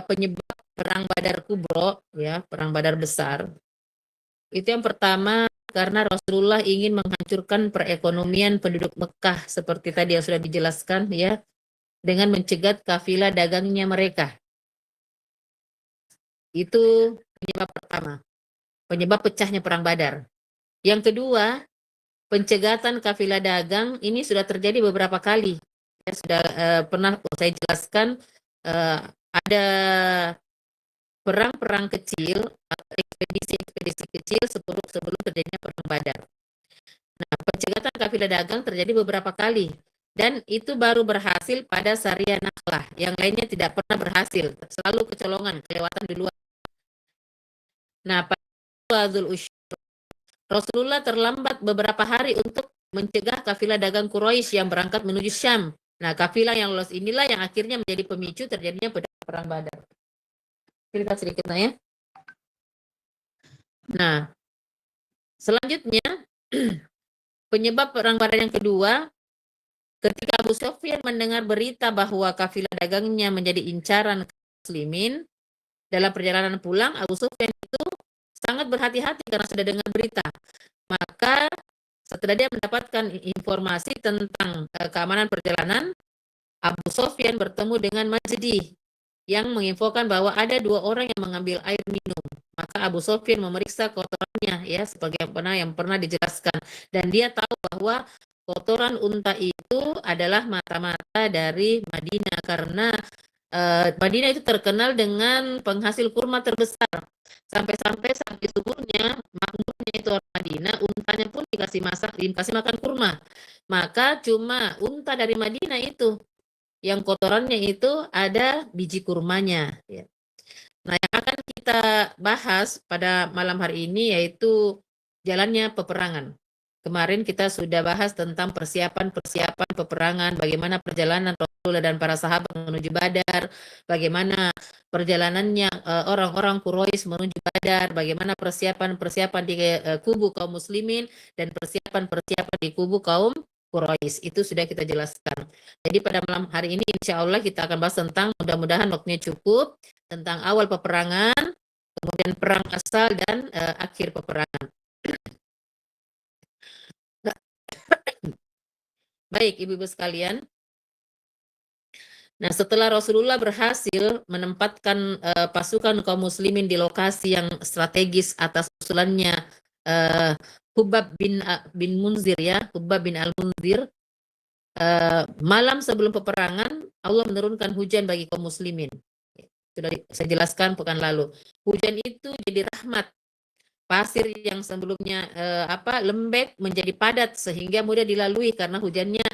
penyebab perang Badar Kubro, ya, perang Badar besar. Itu yang pertama karena Rasulullah ingin menghancurkan perekonomian penduduk Mekah seperti tadi yang sudah dijelaskan, ya, dengan mencegat kafilah dagangnya mereka. Itu penyebab pertama, penyebab pecahnya perang Badar. Yang kedua, pencegatan kafilah dagang ini sudah terjadi beberapa kali. Ya, sudah pernah saya jelaskan, ada perang-perang kecil atau ekspedisi-ekspedisi kecil sebelum terjadinya perang Badar. Nah, pencegatan kafilah dagang terjadi beberapa kali dan itu baru berhasil pada Saria Nakhlah. Yang lainnya tidak pernah berhasil, selalu kecolongan, kelewatan duluan. Nah, pada Rasulullah terlambat beberapa hari untuk mencegah kafilah dagang Quraisy yang berangkat menuju Syam. Nah, kafilah yang lolos inilah yang akhirnya menjadi pemicu terjadinya perang Badar. Cerita sedikit, nah, ya. Nah, selanjutnya penyebab perang Badar yang kedua, ketika Abu Sufyan mendengar berita bahwa kafilah dagangnya menjadi incaran muslimin, dalam perjalanan pulang Abu Sufyan itu sangat berhati-hati karena sudah dengar berita. Maka setelah dia mendapatkan informasi tentang keamanan perjalanan, Abu Sufyan bertemu dengan Majdi yang menginfokan bahwa ada 2 orang yang mengambil air minum. Maka Abu Sufyan memeriksa kotorannya, ya, sebagai yang pernah dijelaskan, dan dia tahu bahwa kotoran unta itu adalah mata-mata dari Madinah karena Madinah itu terkenal dengan penghasil kurma terbesar. Sampai-sampai saat subuhnya, makmurnya itu orang Madinah, untanya pun dikasih makan kurma. Maka cuma unta dari Madinah itu yang kotorannya itu ada biji kurmanya, ya. Nah, yang akan kita bahas pada malam hari ini yaitu jalannya peperangan. Kemarin kita sudah bahas tentang persiapan-persiapan peperangan, bagaimana perjalanan Rasulullah dan para sahabat menuju Badar, bagaimana perjalanannya orang-orang Quraisy menuju Badar, bagaimana persiapan-persiapan di kubu kaum muslimin dan persiapan-persiapan di kubu kaum Quraisy. Itu sudah kita jelaskan. Jadi pada malam hari ini insya Allah kita akan bahas tentang, mudah-mudahan waktunya cukup, tentang awal peperangan, kemudian perang asal, dan akhir peperangan. Nah, baik, ibu-ibu sekalian. Nah, setelah Rasulullah berhasil menempatkan pasukan kaum muslimin di lokasi yang strategis atas usulannya Hubab bin Munzir, ya, Hubab bin Al-Munzir, malam sebelum peperangan Allah menurunkan hujan bagi kaum muslimin. Sudah saya jelaskan pekan lalu. Hujan itu jadi rahmat. Pasir yang sebelumnya lembek menjadi padat sehingga mudah dilalui karena hujannya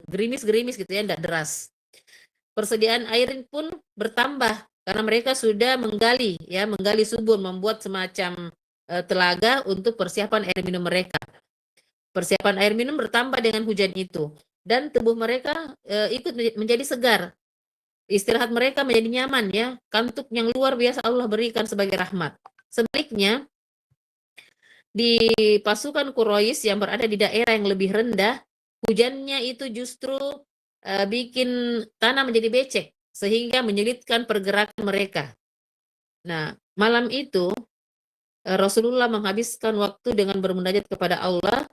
gerimis-gerimis gitu, ya, tidak deras. Persediaan air pun bertambah karena mereka sudah menggali subur, membuat semacam telaga untuk persiapan air minum mereka. Persiapan air minum bertambah dengan hujan itu dan tubuh mereka ikut menjadi segar. Istirahat mereka menjadi nyaman, ya. Kantuk yang luar biasa Allah berikan sebagai rahmat. Sebaliknya, di pasukan Quraisy yang berada di daerah yang lebih rendah, hujannya itu justru bikin tanah menjadi becek sehingga menyulitkan pergerakan mereka. Nah, malam itu Rasulullah menghabiskan waktu dengan bermunajat kepada Allah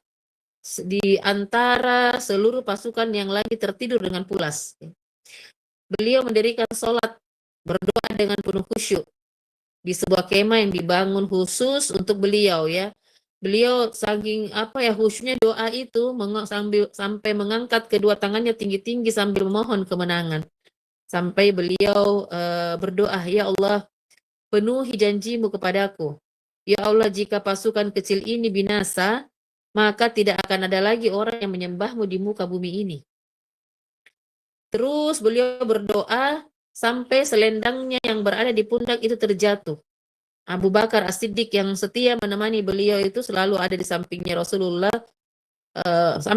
di antara seluruh pasukan yang lagi tertidur dengan pulas. Beliau mendirikan sholat, berdoa dengan penuh khusyuk di sebuah kemah yang dibangun khusus untuk beliau, ya. Beliau saking khusyuknya doa itu sampai mengangkat kedua tangannya tinggi-tinggi sambil memohon kemenangan. Sampai beliau berdoa, ya Allah, penuhi janjimu kepadaku. Ya Allah, jika pasukan kecil ini binasa, maka tidak akan ada lagi orang yang menyembahmu di muka bumi ini. Terus beliau berdoa sampai selendangnya yang berada di pundak itu terjatuh. Abu Bakar As-Siddiq yang setia menemani beliau itu selalu ada di sampingnya Rasulullah,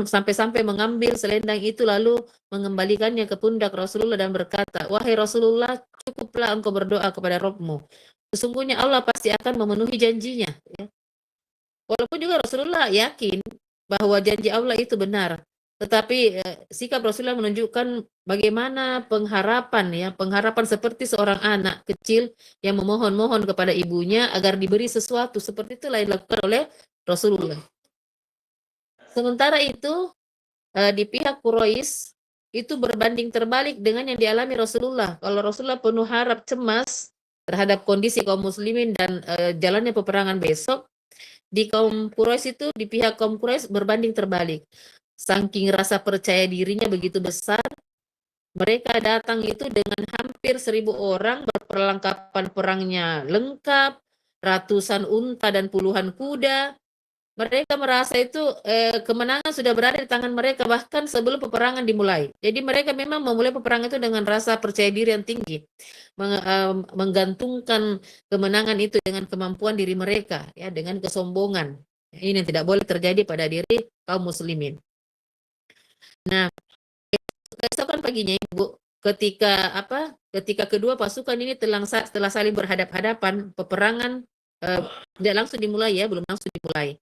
sampai-sampai mengambil selendang itu lalu mengembalikannya ke pundak Rasulullah dan berkata, wahai Rasulullah, cukuplah engkau berdoa kepada Rabbmu. Sesungguhnya Allah pasti akan memenuhi janjinya. Ya. Walaupun juga Rasulullah yakin bahwa janji Allah itu benar. Tetapi sikap Rasulullah menunjukkan bagaimana pengharapan seperti seorang anak kecil yang memohon-mohon kepada ibunya agar diberi sesuatu. Seperti itulah yang dilakukan oleh Rasulullah. Sementara itu di pihak Quraisy itu berbanding terbalik dengan yang dialami Rasulullah. Kalau Rasulullah penuh harap cemas terhadap kondisi kaum muslimin dan jalannya peperangan besok, di pihak kaum Quraisy berbanding terbalik. Saking rasa percaya dirinya begitu besar, mereka datang itu dengan hampir 1.000 orang, berperlengkapan perangnya lengkap, ratusan unta dan puluhan kuda. Mereka merasa itu kemenangan sudah berada di tangan mereka bahkan sebelum peperangan dimulai. Jadi mereka memang memulai peperangan itu dengan rasa percaya diri yang tinggi, menggantungkan kemenangan itu dengan kemampuan diri mereka, ya, dengan kesombongan. Ini yang tidak boleh terjadi pada diri kaum muslimin. Nah, keesokan paginya Ibu, ketika kedua pasukan ini telah saling berhadap-hadapan, peperangan tidak langsung dimulai, ya, belum langsung dimulai.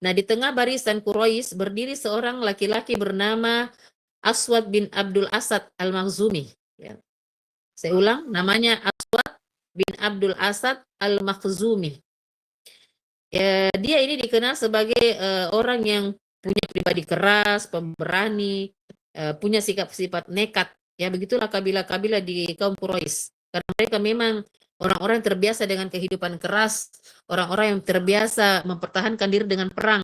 Nah, di tengah barisan Quraisy berdiri seorang laki-laki bernama Aswad bin Abdul Asad Al-Makhzumi. Ya. Saya ulang, namanya Aswad bin Abdul Asad Al-Makhzumi. Dia ini dikenal sebagai orang yang punya pribadi keras, pemberani, punya sifat nekat. Ya, begitulah kabilah-kabilah di kaum Quraisy. Karena mereka memang orang-orang yang terbiasa dengan kehidupan keras, orang-orang yang terbiasa mempertahankan diri dengan perang.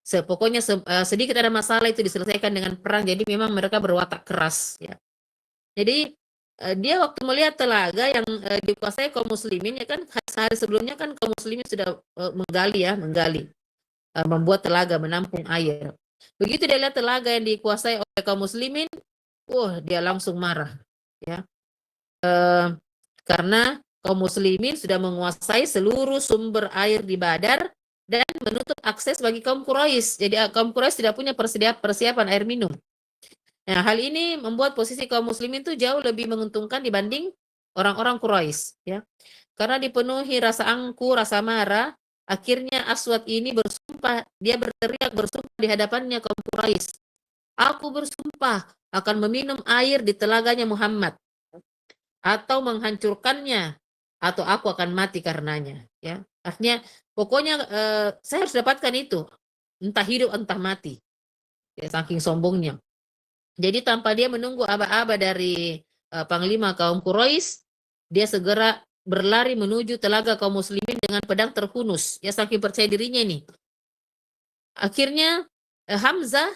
Pokoknya sedikit ada masalah itu diselesaikan dengan perang. Jadi memang mereka berwatak keras. Ya. Jadi dia waktu melihat telaga yang dikuasai kaum muslimin, ya kan, sehari sebelumnya kan kaum muslimin sudah menggali, membuat telaga menampung air. Begitu dia lihat telaga yang dikuasai oleh kaum muslimin, dia langsung marah, ya, karena kaum muslimin sudah menguasai seluruh sumber air di Badar dan menutup akses bagi kaum Quraisy. Jadi kaum Quraisy tidak punya persiapan air minum. Nah, hal ini membuat posisi kaum muslimin itu jauh lebih menguntungkan dibanding orang-orang Quraisy, ya. Karena dipenuhi rasa angkuh, rasa marah, akhirnya Aswad ini bersumpah, dia bersumpah di hadapannya kaum Quraisy. Aku bersumpah akan meminum air di telaganya Muhammad atau menghancurkannya atau aku akan mati karenanya, ya. Artinya pokoknya saya harus dapatkan itu, entah hidup entah mati. Ya, saking sombongnya. Jadi tanpa dia menunggu aba-aba dari panglima kaum Quraisy, dia segera berlari menuju telaga kaum muslimin dengan pedang terhunus. Ya, saking percaya dirinya ini. Akhirnya Hamzah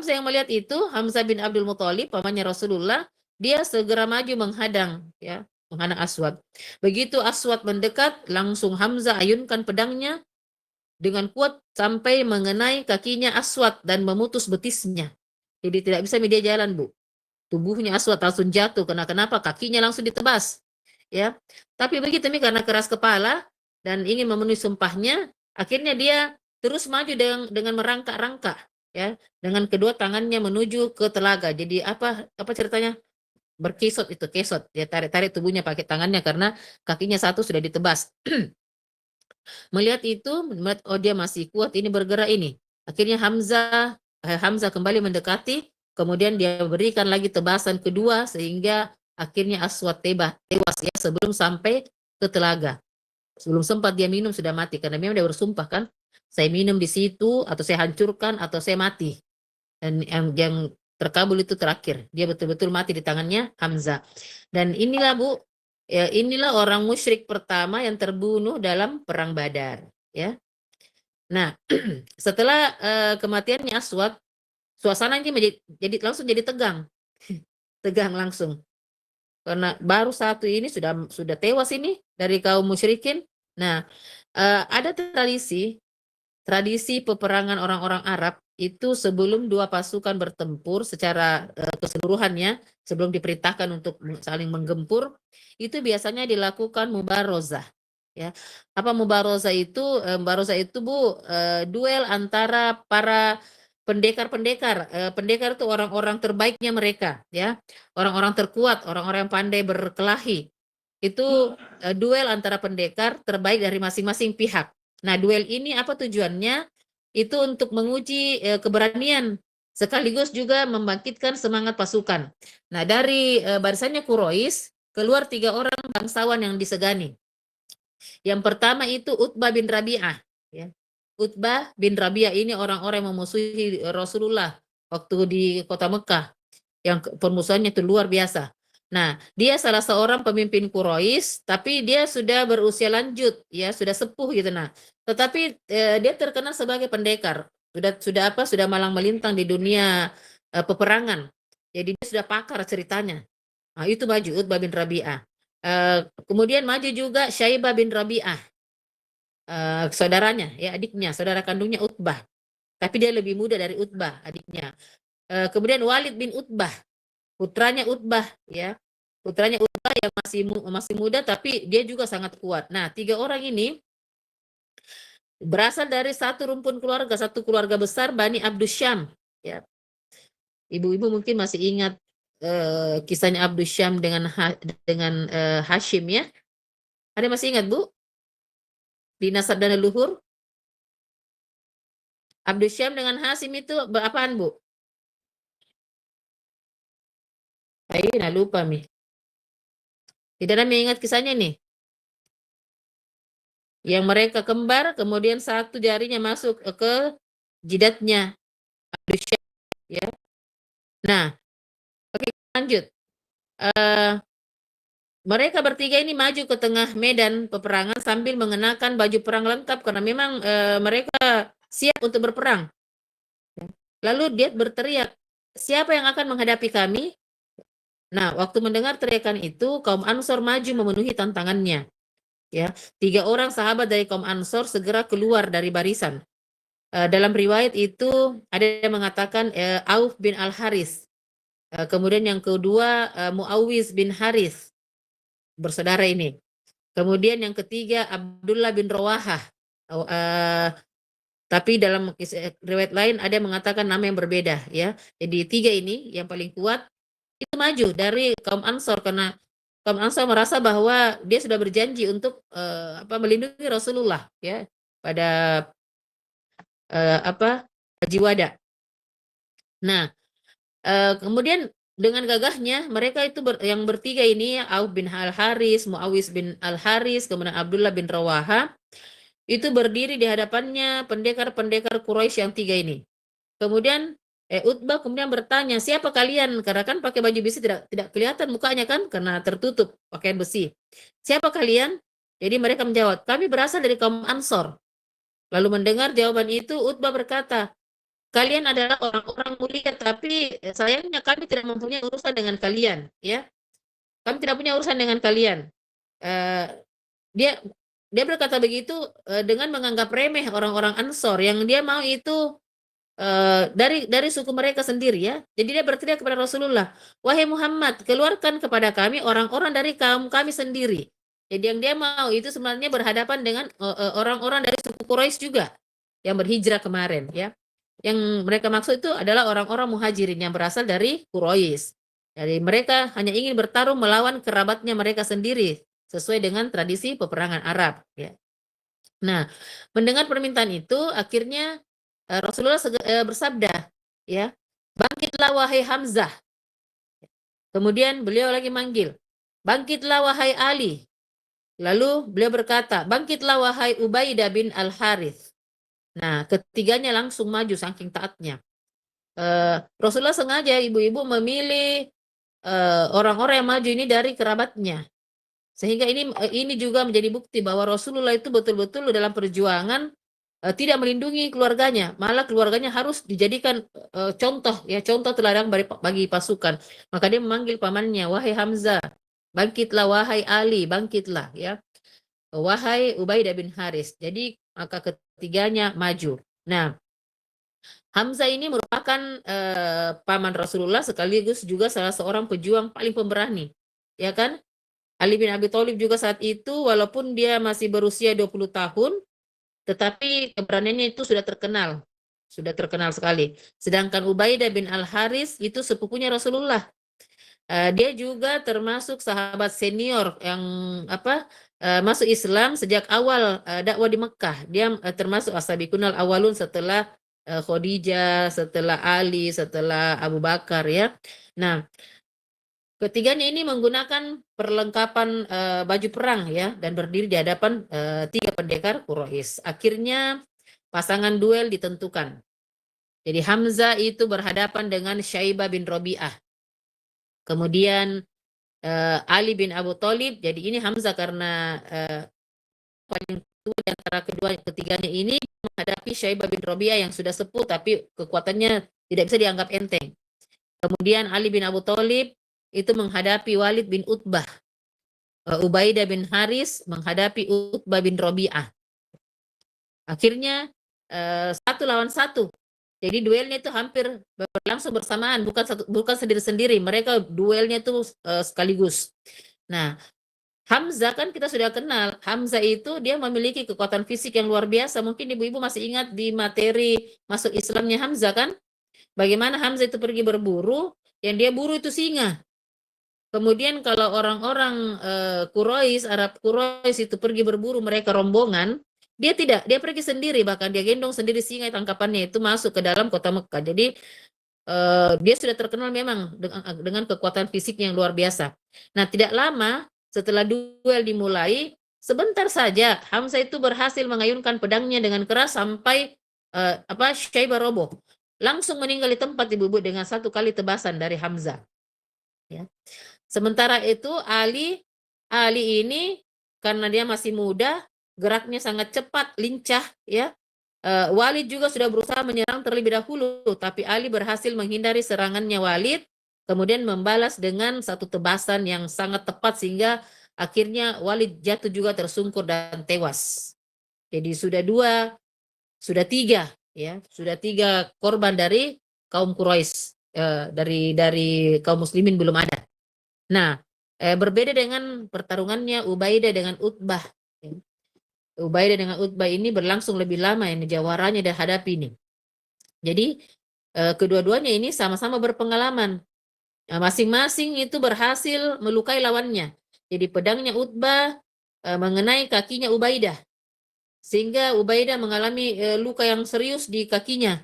yang melihat itu, Hamzah bin Abdul Muthalib, pamannya Rasulullah, dia segera maju menghadang, ya, menghadang Aswad. Begitu Aswad mendekat, langsung Hamzah ayunkan pedangnya dengan kuat sampai mengenai kakinya Aswad dan memutus betisnya. Jadi tidak bisa dia jalan, Bu. Tubuhnya Aswad langsung jatuh. Kenapa? Kakinya langsung ditebas. Ya. Tapi begitu nih, karena keras kepala dan ingin memenuhi sumpahnya, akhirnya dia terus maju dengan merangkak-rangkak, ya, dengan kedua tangannya menuju ke telaga. Jadi apa ceritanya? Berkisot itu, kesot. Dia tarik-tarik tubuhnya pakai tangannya karena kakinya satu sudah ditebas. Melihat itu, dia masih kuat, ini bergerak ini. Akhirnya Hamzah kembali mendekati, kemudian dia berikan lagi tebasan kedua sehingga akhirnya Aswad tewas, ya, sebelum sampai ke telaga. Sebelum sempat dia minum sudah mati karena memang dia bersumpah kan, saya minum di situ atau saya hancurkan atau saya mati. Dan yang terkabul itu terakhir. Dia betul-betul mati di tangannya Hamzah. Dan inilah, Bu, ya, inilah orang musyrik pertama yang terbunuh dalam perang Badar, ya. Nah, setelah kematiannya Aswad, suasananya langsung jadi tegang. Tegang langsung. Karena baru satu ini sudah tewas ini dari kaum musyrikin. Nah, ada tradisi peperangan orang-orang Arab itu sebelum dua pasukan bertempur secara keseluruhannya, sebelum diperintahkan untuk saling menggempur, itu biasanya dilakukan mubarozah. Ya, apa mubarozah itu? Mubarozah itu, Bu, duel antara para pendekar. Pendekar itu orang-orang terbaiknya mereka, ya, orang-orang terkuat, orang-orang yang pandai berkelahi. Itu duel antara pendekar terbaik dari masing-masing pihak. Nah, duel ini apa tujuannya? Itu untuk menguji keberanian sekaligus juga membangkitkan semangat pasukan. Nah, dari barisannya Quraisy keluar 3 orang bangsawan yang disegani. Yang pertama itu Utbah bin Rabi'ah. Ya. Utbah bin Rabi'ah ini orang-orang yang memusuhi Rasulullah waktu di kota Mekah. Yang permusuhannya itu luar biasa. Nah, dia salah seorang pemimpin Quraisy, tapi dia sudah berusia lanjut, ya sudah sepuh gitu. Nah, tetapi dia terkenal sebagai pendekar. Sudah apa? Sudah malang melintang di dunia peperangan. Jadi dia sudah pakar ceritanya. Nah, itu maju Utbah bin Rabi'ah. Kemudian maju juga Syaibah bin Rabi'ah, saudaranya, ya adiknya, saudara kandungnya Utbah. Tapi dia lebih muda dari Utbah, adiknya. Kemudian Walid bin Utbah, putranya Utbah, ya. Putranya Utbah yang masih muda, tapi dia juga sangat kuat. Nah, 3 orang ini berasal dari satu rumpun keluarga, satu keluarga besar Bani Abdus Syam. Ya. Ibu-ibu mungkin masih ingat kisahnya Abdus Syam dengan Hashim, ya. Ada masih ingat, Bu? Di nasab dan leluhur? Abdus Syam dengan Hashim itu apaan, Bu? Nah lupa, Mi. Tidak ada yang ingat kisahnya nih. Yang mereka kembar, kemudian satu jarinya masuk ke jidatnya Abdus Syam, ya. Nah, oke, lanjut. Mereka bertiga ini maju ke tengah medan peperangan sambil mengenakan baju perang lengkap karena memang mereka siap untuk berperang. Lalu dia berteriak, siapa yang akan menghadapi kami? Nah, waktu mendengar teriakan itu, kaum Ansor maju memenuhi tantangannya. Ya, 3 orang sahabat dari kaum Ansor segera keluar dari barisan. Dalam riwayat itu ada yang mengatakan Auf bin Al-Haris. Kemudian yang kedua Muawiz bin Haris, bersaudara ini. Kemudian yang ketiga Abdullah bin Rawahah. Tapi dalam riwayat lain ada yang mengatakan nama yang berbeda, ya. Jadi 3 ini yang paling kuat itu maju dari kaum Ansor karena kaum Ansor merasa bahwa dia sudah berjanji untuk melindungi Rasulullah, ya, pada Haji Wada. Nah, kemudian dengan gagahnya mereka itu yang bertiga ini, Auf bin Al-Haris, Muawiz bin Al-Haris, kemudian Abdullah bin Rawaha, itu berdiri di hadapannya pendekar-pendekar Quraisy yang 3 ini. Kemudian Utbah kemudian bertanya, siapa kalian? Karena kan pakai baju besi tidak kelihatan mukanya kan, karena tertutup pakaian besi. Siapa kalian? Jadi mereka menjawab, kami berasal dari kaum Ansor. Lalu mendengar jawaban itu, Utbah berkata, kalian adalah orang-orang mulia, tapi sayangnya kami tidak mempunyai urusan dengan kalian, ya. Kami tidak punya urusan dengan kalian. Dia berkata begitu dengan menganggap remeh orang-orang Ansor yang dia mau itu dari suku mereka sendiri, ya. Jadi dia berteriak kepada Rasulullah, wahai Muhammad, keluarkan kepada kami orang-orang dari kaum kami sendiri. Jadi yang dia mau itu sebenarnya berhadapan dengan orang-orang dari suku Quraisy juga yang berhijrah kemarin, ya. Yang mereka maksud itu adalah orang-orang muhajirin yang berasal dari Quraisy. Jadi mereka hanya ingin bertarung melawan kerabatnya mereka sendiri sesuai dengan tradisi peperangan Arab, ya. Nah, mendengar permintaan itu akhirnya Rasulullah bersabda, ya, bangkitlah wahai Hamzah. Kemudian beliau lagi manggil, bangkitlah wahai Ali. Lalu beliau berkata, bangkitlah wahai Ubaidah bin Al-Harith. Nah, ketiganya langsung maju saking taatnya. Rasulullah sengaja ibu-ibu memilih orang-orang yang maju ini dari kerabatnya. Sehingga ini juga menjadi bukti bahwa Rasulullah itu betul-betul dalam perjuangan tidak melindungi keluarganya, malah keluarganya harus dijadikan contoh, ya, contoh teladan bagi pasukan. Maka dia memanggil pamannya, wahai Hamzah, bangkitlah, wahai Ali, bangkitlah, ya, wahai Ubaidah bin Haris. Jadi maka ketiganya maju. Nah, Hamzah ini merupakan paman Rasulullah sekaligus juga salah seorang pejuang paling pemberani, ya kan? Ali bin Abi Thalib juga saat itu walaupun dia masih berusia 20 tahun, tetapi keberaniannya itu sudah terkenal sekali. Sedangkan Ubaidah bin Al-Haris itu sepupunya Rasulullah. Dia juga termasuk sahabat senior yang masuk Islam sejak awal dakwah di Mekah. Dia termasuk as-sabiqunal awalun setelah Khadijah, setelah Ali, setelah Abu Bakar ya. Nah, ketiganya ini menggunakan perlengkapan baju perang ya dan berdiri di hadapan 3 pendekar Quraisy. Akhirnya pasangan duel ditentukan. Jadi Hamzah itu berhadapan dengan Syaibah bin Rabi'ah. Kemudian Ali bin Abu Thalib. Jadi ini Hamzah karena paling tua di antara ketiganya ini menghadapi Syaibah bin Rabi'ah yang sudah sepuh tapi kekuatannya tidak bisa dianggap enteng. Kemudian Ali bin Abu Thalib itu menghadapi Walid bin Utbah. Ubaidah bin Haris menghadapi Utbah bin Rabi'ah. Akhirnya 1 lawan 1. Jadi duelnya itu hampir berlangsung bersamaan, bukan sendiri-sendiri. Mereka duelnya itu sekaligus. Nah, Hamzah kan kita sudah kenal. Hamzah itu dia memiliki kekuatan fisik yang luar biasa. Mungkin ibu-ibu masih ingat di materi masuk Islamnya Hamzah kan? Bagaimana Hamzah itu pergi berburu, yang dia buru itu singa. Kemudian kalau orang-orang Quraisy, Arab Quraisy itu pergi berburu, mereka rombongan, dia tidak, dia pergi sendiri, bahkan dia gendong sendiri singa tangkapannya itu masuk ke dalam kota Mekah. Jadi dia sudah terkenal memang dengan kekuatan fisik yang luar biasa. Nah, tidak lama setelah duel dimulai, sebentar saja Hamzah itu berhasil mengayunkan pedangnya dengan keras sampai Syaibah roboh. Langsung meninggal di tempat ibu-ibu dengan 1 kali tebasan dari Hamzah. Ya. Sementara itu Ali ini karena dia masih muda, geraknya sangat cepat, lincah ya. Walid juga sudah berusaha menyerang terlebih dahulu, tapi Ali berhasil menghindari serangannya Walid, kemudian membalas dengan 1 tebasan yang sangat tepat sehingga akhirnya Walid jatuh juga tersungkur dan tewas. Jadi sudah 3 ya, sudah 3 korban dari kaum Quraisy, dari kaum muslimin belum ada. Nah, berbeda dengan pertarungannya Ubaidah dengan Utbah. Ubaidah dengan Utbah ini berlangsung lebih lama, ini jawaranya dah hadapi ini. Jadi kedua-duanya ini sama-sama berpengalaman. Masing-masing itu berhasil melukai lawannya. Jadi pedangnya Utbah mengenai kakinya Ubaidah. Sehingga Ubaidah mengalami luka yang serius di kakinya.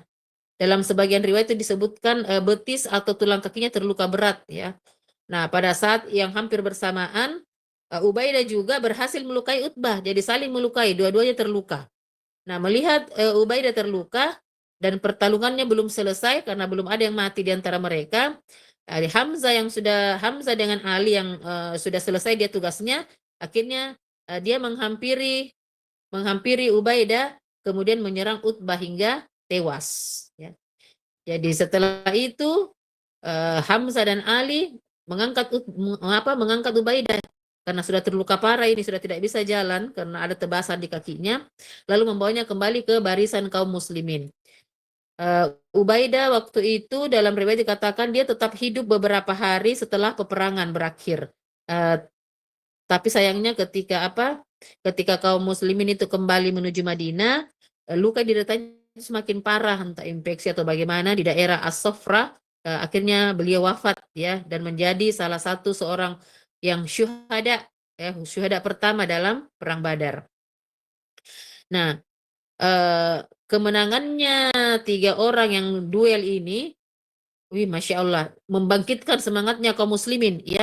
Dalam sebagian riwayat itu disebutkan betis atau tulang kakinya terluka berat ya. Nah, pada saat yang hampir bersamaan, Ubaidah juga berhasil melukai Utbah, jadi saling melukai, dua-duanya terluka. Nah, melihat Ubaidah terluka dan pertarungannya belum selesai karena belum ada yang mati di antara mereka, Hamzah dengan Ali yang sudah selesai dia tugasnya, akhirnya dia menghampiri Ubaidah, kemudian menyerang Utbah hingga tewas. Ya. Jadi setelah itu Hamzah dan Ali mengangkat Ubaidah karena sudah terluka parah, ini sudah tidak bisa jalan karena ada tebasan di kakinya, lalu membawanya kembali ke barisan kaum muslimin. Ubaidah waktu itu dalam riwayat dikatakan dia tetap hidup beberapa hari setelah peperangan berakhir. Tapi sayangnya ketika kaum muslimin itu kembali menuju Madinah, luka di deretanya semakin parah, entah infeksi atau bagaimana di daerah As-Sofra. Akhirnya beliau wafat ya dan menjadi salah satu seorang yang syuhada pertama dalam perang Badar. Nah, kemenangannya 3 orang yang duel ini, Masya Allah, membangkitkan semangatnya kaum muslimin ya.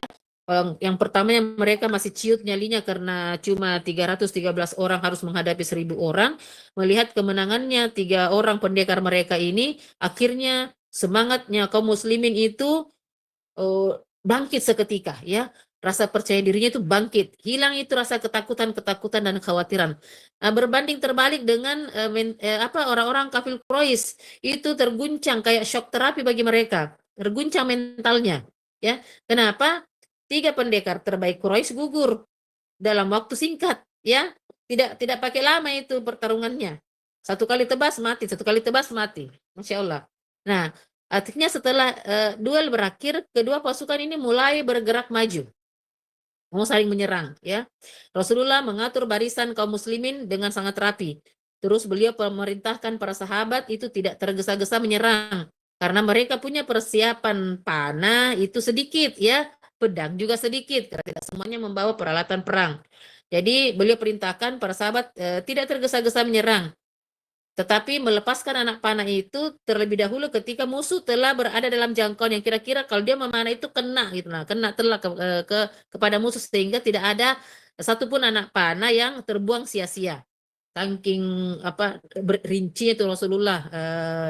Yang pertamanya mereka masih ciut nyalinya karena cuma 313 orang harus menghadapi 1000 orang. Melihat kemenangannya 3 orang pendekar mereka ini, akhirnya semangatnya kaum muslimin itu bangkit seketika ya. Rasa percaya dirinya itu bangkit, hilang itu rasa ketakutan dan kekhawatiran. Berbanding terbalik dengan orang-orang kafir Quraisy, itu terguncang kayak shock terapi bagi mereka, terguncang mentalnya ya. Kenapa? 3 pendekar terbaik Quraisy gugur dalam waktu singkat ya, tidak pakai lama itu pertarungannya. 1 kali tebas mati, 1 kali tebas mati, Masya Allah. Nah, artinya setelah duel berakhir, kedua pasukan ini mulai bergerak maju, mau saling menyerang ya. Rasulullah mengatur barisan kaum muslimin dengan sangat rapi. Terus beliau memerintahkan para sahabat itu tidak tergesa-gesa menyerang karena mereka punya persiapan panah itu sedikit ya, pedang juga sedikit karena tidak semuanya membawa peralatan perang. Jadi beliau perintahkan para sahabat tidak tergesa-gesa menyerang. Tetapi melepaskan anak panah itu terlebih dahulu ketika musuh telah berada dalam jangkauan yang kira-kira kalau dia memanah itu kena gitu, nah kena telah kepada musuh sehingga tidak ada satupun anak panah yang terbuang sia-sia. Saking apa rincinya itu Rasulullah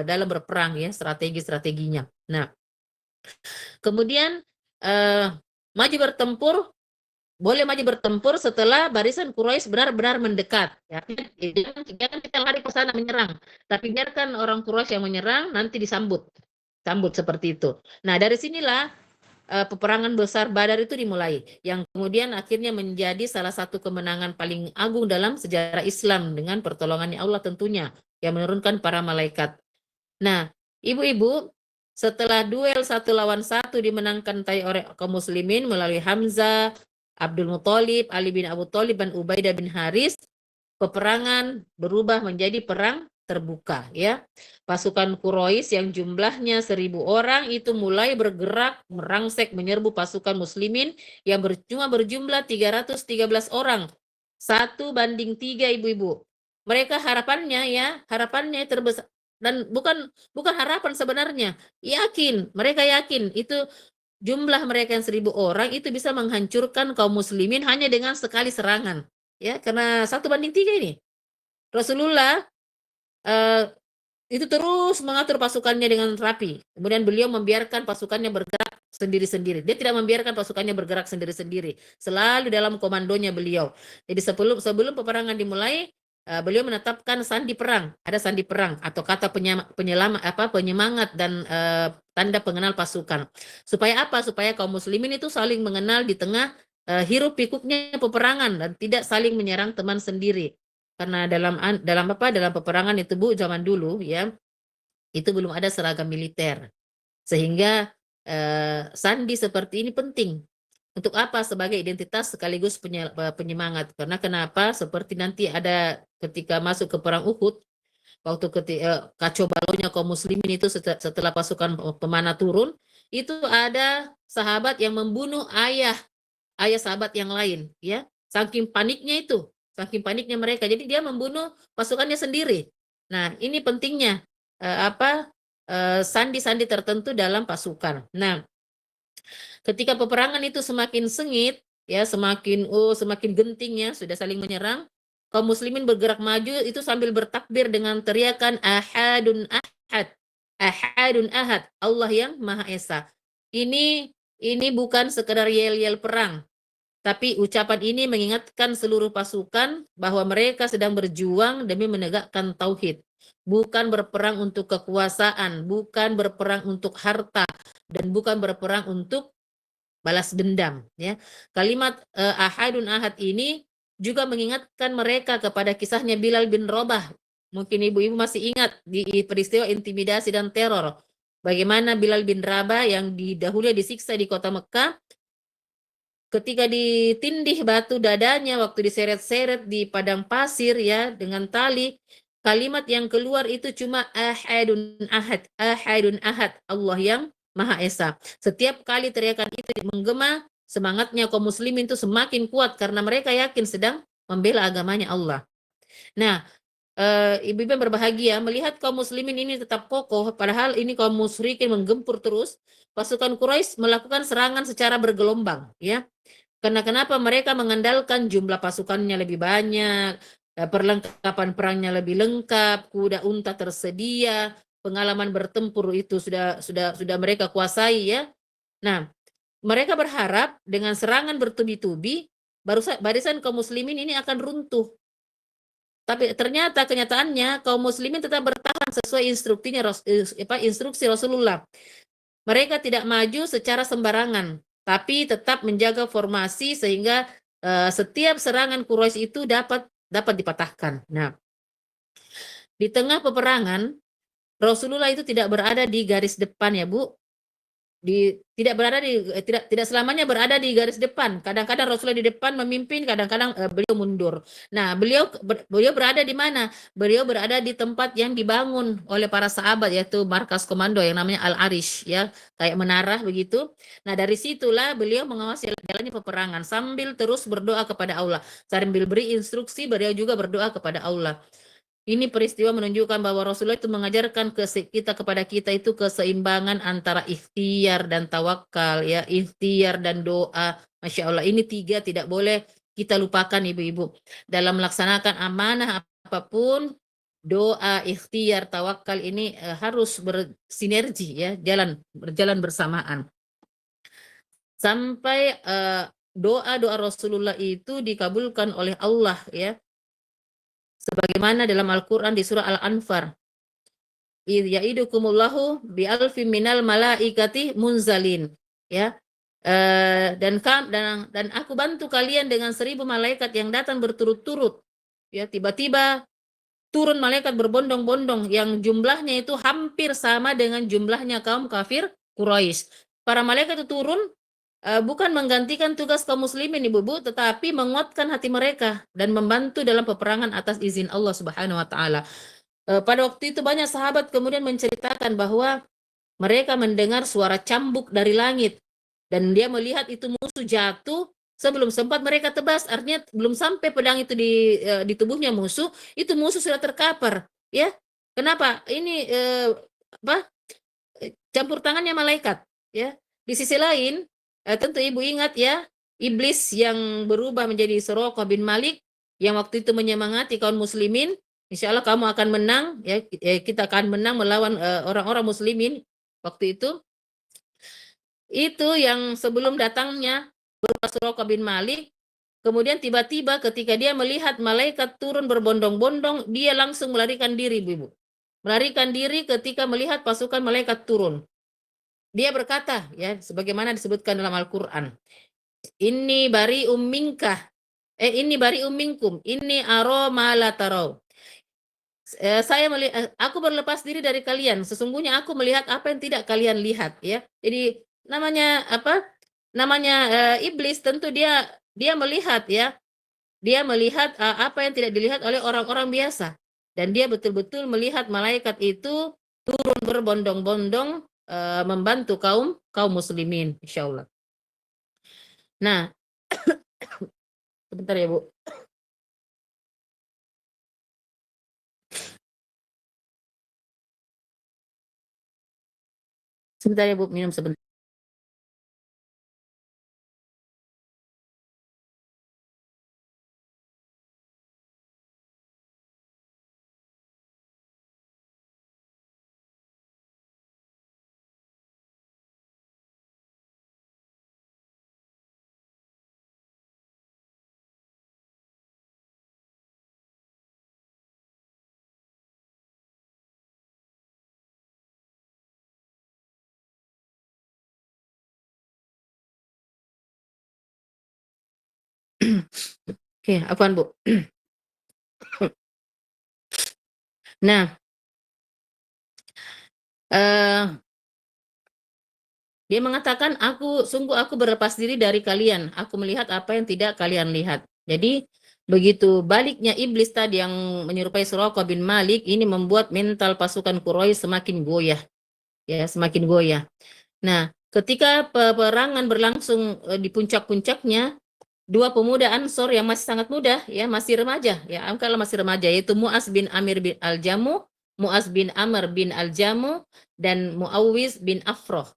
dalam berperang ya, strategi-strateginya. Nah, kemudian maju bertempur, boleh maju bertempur setelah barisan Quraisy benar-benar mendekat. Ya, jangan kita lari ke sana menyerang, tapi biarkan orang Quraisy yang menyerang nanti disambut, sambut seperti itu. Nah, dari sinilah peperangan besar Badar itu dimulai, yang kemudian akhirnya menjadi salah satu kemenangan paling agung dalam sejarah Islam dengan pertolongannya Allah tentunya, yang menurunkan para malaikat. Nah, ibu-ibu, setelah duel 1 lawan 1 dimenangkan oleh kaum muslimin melalui Hamzah, Abdul Muthalib, Ali bin Abu Thalib, dan Ubaidah bin Haris, peperangan berubah menjadi perang terbuka ya. Pasukan Quraisy yang jumlahnya 1.000 orang itu mulai bergerak merangsek menyerbu pasukan muslimin yang cuma berjumlah 313 orang. 1 banding 3 ibu-ibu. Mereka harapannya terbesar, dan bukan harapan sebenarnya, mereka yakin itu jumlah mereka yang 1.000 orang itu bisa menghancurkan kaum muslimin hanya dengan sekali serangan. Ya, karena 1 banding 3 ini. Rasulullah itu terus mengatur pasukannya dengan rapi. Kemudian beliau membiarkan pasukannya bergerak sendiri-sendiri. Dia tidak membiarkan pasukannya bergerak sendiri-sendiri. Selalu dalam komandonya beliau. Jadi sebelum peperangan dimulai, beliau menetapkan sandi perang. Ada sandi perang atau kata penyemangat dan tanda pengenal pasukan. Supaya apa? Supaya kaum muslimin itu saling mengenal di tengah hiruk pikuknya peperangan dan tidak saling menyerang teman sendiri. Karena dalam peperangan itu Bu, zaman dulu ya, itu belum ada seragam militer. Sehingga sandi seperti ini penting. Untuk apa? Sebagai identitas sekaligus penyemangat. Karena kenapa? Seperti nanti ada ketika masuk ke perang Uhud, waktu kacau balaunya kaum muslimin itu setelah pasukan pemanah turun, itu ada sahabat yang membunuh ayah sahabat yang lain ya, saking paniknya mereka, jadi dia membunuh pasukannya sendiri. Nah, ini pentingnya sandi-sandi tertentu dalam pasukan. Nah, ketika peperangan itu semakin sengit ya, semakin genting ya, sudah saling menyerang, kaum muslimin bergerak maju itu sambil bertakbir dengan teriakan ahadun ahad, ahadun ahad, Allah yang Maha Esa. Ini bukan sekedar yel-yel perang, tapi ucapan ini mengingatkan seluruh pasukan bahwa mereka sedang berjuang demi menegakkan tauhid. Bukan berperang untuk kekuasaan, bukan berperang untuk harta, dan bukan berperang untuk balas dendam. Ya. Kalimat ahadun ahad ini juga mengingatkan mereka kepada kisahnya Bilal bin Rabah. Mungkin ibu-ibu masih ingat di peristiwa intimidasi dan teror. Bagaimana Bilal bin Rabah yang dahulu disiksa di kota Mekah, ketika ditindih batu dadanya waktu diseret-seret di padang pasir ya dengan tali, kalimat yang keluar itu cuma ahadun ahad, ahadun ahad, Allah yang Maha Esa. Setiap kali teriakan itu menggema, semangatnya kaum muslimin itu semakin kuat karena mereka yakin sedang membela agamanya Allah. Nah, ibu-ibu yang berbahagia melihat kaum muslimin ini tetap kokoh, padahal ini kaum musyrikin menggempur terus. Pasukan Quraisy melakukan serangan secara bergelombang, ya. Karena kenapa? Mereka mengandalkan jumlah pasukannya lebih banyak, perlengkapan perangnya lebih lengkap, kuda unta tersedia, pengalaman bertempur itu sudah mereka kuasai ya. Nah, mereka berharap dengan serangan bertubi-tubi barisan kaum muslimin ini akan runtuh. Tapi ternyata kenyataannya kaum muslimin tetap bertahan sesuai instruksi Rasulullah. Mereka tidak maju secara sembarangan, tapi tetap menjaga formasi sehingga setiap serangan Quraisy itu dapat dipatahkan. Nah, di tengah peperangan Rasulullah itu tidak berada di garis depan ya Bu. Tidak selamanya berada di garis depan. Kadang-kadang Rasulullah di depan memimpin, kadang-kadang beliau mundur. Nah, beliau berada di mana? Beliau berada di tempat yang dibangun oleh para sahabat, yaitu markas komando yang namanya Al-Arish ya, kayak menara begitu. Nah, dari situlah beliau mengawasi jalannya peperangan sambil terus berdoa kepada Allah. Sambil beri instruksi, beliau juga berdoa kepada Allah. Ini peristiwa menunjukkan bahwa Rasulullah itu mengajarkan kepada kita itu keseimbangan antara ikhtiar dan tawakal, ya, ikhtiar dan doa. Masya Allah, ini tiga tidak boleh kita lupakan, ibu-ibu. Dalam melaksanakan amanah apapun, doa, ikhtiar, tawakal ini harus bersinergi, ya, berjalan bersamaan. Sampai doa-doa Rasulullah itu dikabulkan oleh Allah, ya. Sebagaimana dalam Al-Quran di surah Al-Anfal, ya'idukumullahu bi'alfi minal malaikati munzalin, ya. Dan aku bantu kalian dengan 1.000 malaikat yang datang berturut-turut, ya. Tiba-tiba turun malaikat berbondong-bondong yang jumlahnya itu hampir sama dengan jumlahnya kaum kafir Quraisy. Para malaikat itu turun bukan menggantikan tugas kaum muslimin, ibu-ibu, tetapi menguatkan hati mereka dan membantu dalam peperangan atas izin Allah Subhanahu wa taala. Pada waktu itu banyak sahabat kemudian menceritakan bahwa mereka mendengar suara cambuk dari langit dan dia melihat itu musuh jatuh sebelum sempat mereka tebas. Artinya belum sampai pedang itu di tubuhnya musuh, itu musuh sudah terkapar, ya. Kenapa? Ini campur tangannya malaikat, ya. Di sisi lain, tentu ibu ingat, ya, iblis yang berubah menjadi Suraqah bin Malik yang waktu itu menyemangati kaum muslimin, insya Allah kamu akan menang, ya, kita akan menang melawan orang-orang muslimin waktu itu. Itu yang sebelum datangnya berupa Suraqah bin Malik, kemudian tiba-tiba ketika dia melihat malaikat turun berbondong-bondong, dia langsung melarikan diri, ibu. Melarikan diri ketika melihat pasukan malaikat turun. Dia berkata, ya, sebagaimana disebutkan dalam Al-Quran, ini bari ummingkah, ini bari ummingkum, ini aro ma la tarau. Aku berlepas diri dari kalian. Sesungguhnya aku melihat apa yang tidak kalian lihat, ya. Jadi namanya apa? Namanya iblis, tentu dia melihat, ya. Dia melihat apa yang tidak dilihat oleh orang-orang biasa. Dan dia betul-betul melihat malaikat itu turun berbondong-bondong membantu kaum muslimin, insyaallah. Nah, sebentar ya, Bu. Sebentar ya, Bu, minum sebentar. Oke, apaan, Bu? Nah, dia mengatakan, sungguh aku berlepas diri dari kalian. Aku melihat apa yang tidak kalian lihat. Jadi, begitu baliknya iblis tadi yang menyerupai Suraqah bin Malik, ini membuat mental pasukan Quraisy semakin goyah. Ya, semakin goyah. Nah, ketika peperangan berlangsung di puncak-puncaknya, dua pemuda Ansor yang masih sangat muda, ya, masih remaja, ya, kalau masih remaja, yaitu Mu'az bin Amir bin Al-Jamu, Mu'az bin Amr bin Al-Jamu, dan Mu'awiz bin Afroh.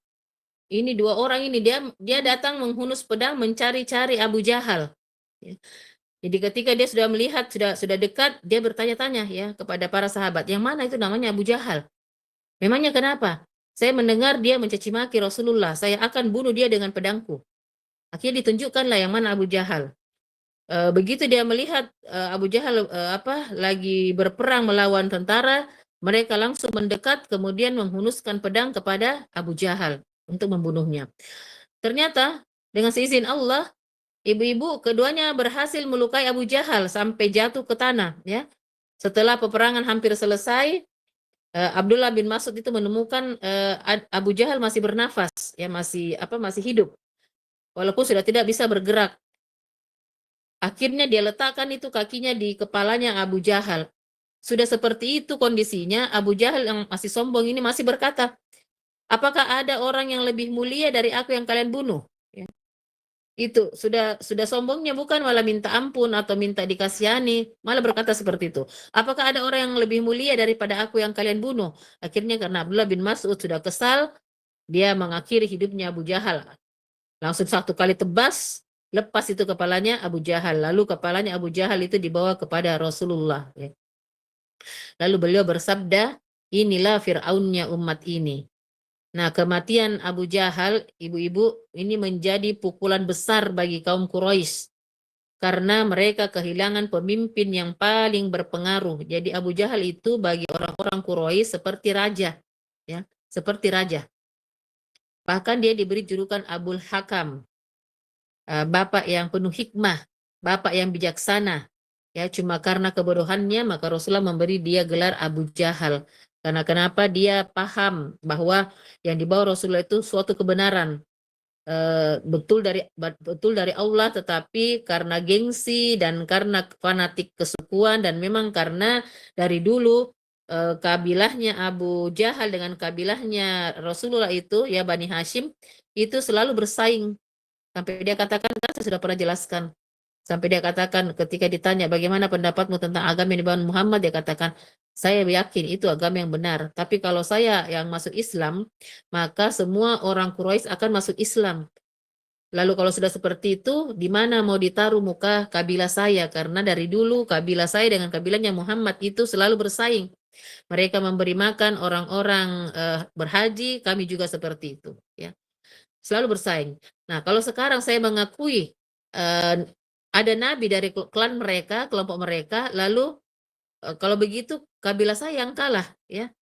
Ini dua orang ini dia datang menghunus pedang mencari-cari Abu Jahal. Ya. Jadi ketika dia sudah melihat sudah dekat, dia bertanya-tanya, ya, kepada para sahabat, yang mana itu namanya Abu Jahal? Memangnya kenapa? Saya mendengar dia mencaci maki Rasulullah. Saya akan bunuh dia dengan pedangku. Akhirnya ditunjukkanlah yang mana Abu Jahal. Begitu dia melihat Abu Jahal lagi berperang melawan tentara, mereka langsung mendekat kemudian menghunuskan pedang kepada Abu Jahal untuk membunuhnya. Ternyata dengan seizin Allah, ibu-ibu keduanya berhasil melukai Abu Jahal sampai jatuh ke tanah, ya. Setelah peperangan hampir selesai, Abdullah bin Mas'ud itu menemukan Abu Jahal masih bernafas, ya, masih hidup walaupun sudah tidak bisa bergerak. Akhirnya dia letakkan itu kakinya di kepalanya Abu Jahal. Sudah seperti itu kondisinya, Abu Jahal yang masih sombong ini masih berkata, apakah ada orang yang lebih mulia dari aku yang kalian bunuh? Ya. Itu sudah sombongnya bukan malah minta ampun atau minta dikasihani, malah berkata seperti itu. Apakah ada orang yang lebih mulia daripada aku yang kalian bunuh? Akhirnya karena Abdullah bin Mas'ud sudah kesal, dia mengakhiri hidupnya Abu Jahal. Langsung satu kali tebas, lepas itu kepalanya Abu Jahal. Lalu kepalanya Abu Jahal itu dibawa kepada Rasulullah. Ya. Lalu beliau bersabda, inilah Fir'aunnya umat ini. Nah, kematian Abu Jahal, ibu-ibu, ini menjadi pukulan besar bagi kaum Quraisy karena mereka kehilangan pemimpin yang paling berpengaruh. Jadi Abu Jahal itu bagi orang-orang Quraisy seperti raja, ya, seperti raja. Bahkan dia diberi julukan Abul Hakam, bapak yang penuh hikmah, bapak yang bijaksana. Ya, cuma karena kebodohannya maka Rasulullah memberi dia gelar Abu Jahal. Karena kenapa dia paham bahwa yang dibawa Rasulullah itu suatu kebenaran. Betul dari Allah, tetapi karena gengsi dan karena fanatik kesukuan dan memang karena dari dulu kabilahnya Abu Jahal dengan kabilahnya Rasulullah itu ya Bani Hashim itu selalu bersaing sampai dia katakan kan saya sudah pernah jelaskan sampai dia katakan ketika ditanya bagaimana pendapatmu tentang agama yang dibawa Muhammad, dia katakan saya yakin itu agama yang benar, tapi kalau saya yang masuk Islam maka semua orang Quraisy akan masuk Islam. Lalu kalau sudah seperti itu, di mana mau ditaruh muka kabilah saya? Karena dari dulu kabilah saya dengan kabilahnya Muhammad itu selalu bersaing. Mereka memberi makan orang-orang berhaji, kami juga seperti itu. Ya, selalu bersaing. Nah, kalau sekarang saya mengakui ada nabi dari klan mereka, kelompok mereka, lalu kalau begitu kabilah saya yang kalah, ya.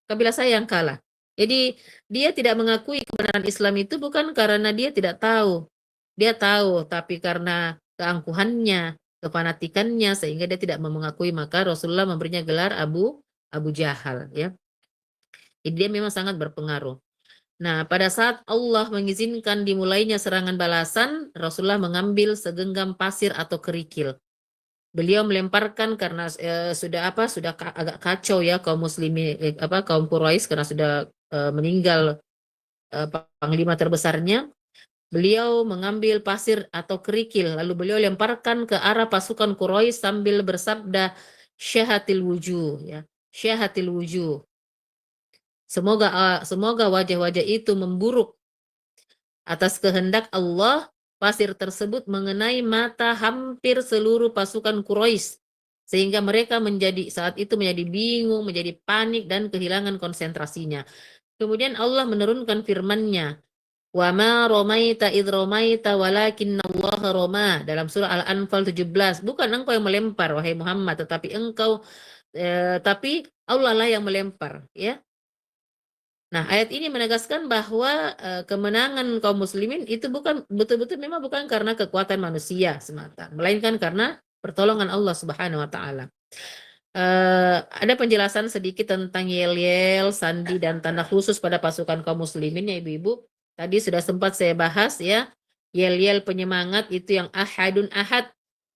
Kabilah saya yang kalah. Jadi dia tidak mengakui kebenaran Islam itu bukan karena dia tidak tahu. Dia tahu, tapi karena keangkuhannya, kefanatikannya sehingga dia tidak mau mengakui, maka Rasulullah memberinya gelar Abu Jahal, ya. Jadi dia memang sangat berpengaruh. Nah, pada saat Allah mengizinkan dimulainya serangan balasan, Rasulullah mengambil segenggam pasir atau kerikil. Beliau melemparkan karena sudah agak kacau ya kaum muslimin kaum Quraisy karena sudah meninggal panglima terbesarnya. Beliau mengambil pasir atau kerikil lalu beliau lemparkan ke arah pasukan Quraisy sambil bersabda syahatil wujuh, ya. Syahatil wujuh. Semoga wajah-wajah itu memburuk atas kehendak Allah. Pasir tersebut mengenai mata hampir seluruh pasukan Quraisy sehingga mereka saat itu menjadi bingung, menjadi panik dan kehilangan konsentrasinya. Kemudian Allah menurunkan firman-Nya, "Wa ma ramaita id ramaita walakinnallaha rama" dalam surah Al-Anfal 17. Bukan engkau yang melempar wahai Muhammad, tapi Allah lah yang melempar, ya. Nah, ayat ini menegaskan bahwa kemenangan kaum muslimin itu bukan betul-betul memang bukan karena kekuatan manusia semata, melainkan karena pertolongan Allah Subhanahu wa taala. Ada penjelasan sedikit tentang yel-yel, sandi dan tanda khusus pada pasukan kaum muslimin ya ibu-ibu. Tadi sudah sempat saya bahas ya. Yel-yel penyemangat itu yang ahadun ahad.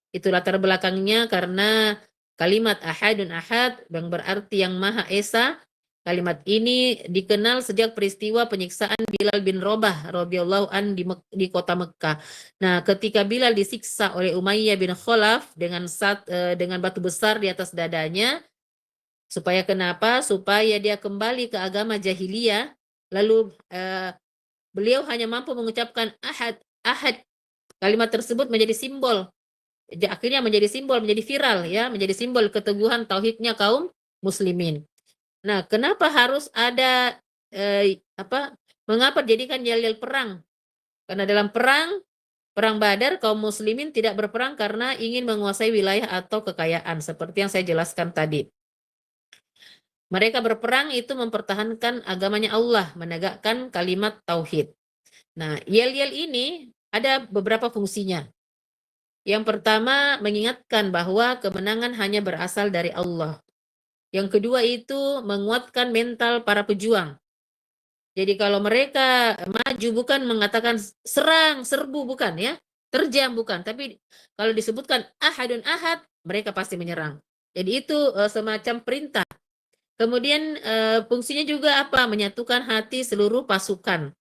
Itu latar belakangnya karena kalimat ahadun ahad yang berarti yang Maha Esa. Kalimat ini dikenal sejak peristiwa penyiksaan Bilal bin Rabah radhiyallahu an di kota Mekah. Nah, ketika Bilal disiksa oleh Umayyah bin Khalaf dengan batu besar di atas dadanya, supaya kenapa? Supaya dia kembali ke agama jahiliyah. Lalu beliau hanya mampu mengucapkan ahad, ahad. Kalimat tersebut menjadi simbol. Akhirnya menjadi simbol, menjadi viral ya, menjadi simbol keteguhan tauhidnya kaum muslimin. Nah, kenapa harus ada mengapa dijadikan yel-yel perang? Karena dalam perang Badar kaum muslimin tidak berperang karena ingin menguasai wilayah atau kekayaan seperti yang saya jelaskan tadi. Mereka berperang itu mempertahankan agamanya Allah, menegakkan kalimat tauhid. Nah, yel-yel ini ada beberapa fungsinya. Yang pertama, mengingatkan bahwa kemenangan hanya berasal dari Allah. Yang kedua itu menguatkan mental para pejuang. Jadi kalau mereka maju bukan mengatakan serang, serbu bukan ya, terjam bukan, tapi kalau disebutkan ahadun ahad, mereka pasti menyerang. Jadi itu semacam perintah. Kemudian fungsinya juga apa? Menyatukan hati seluruh pasukan.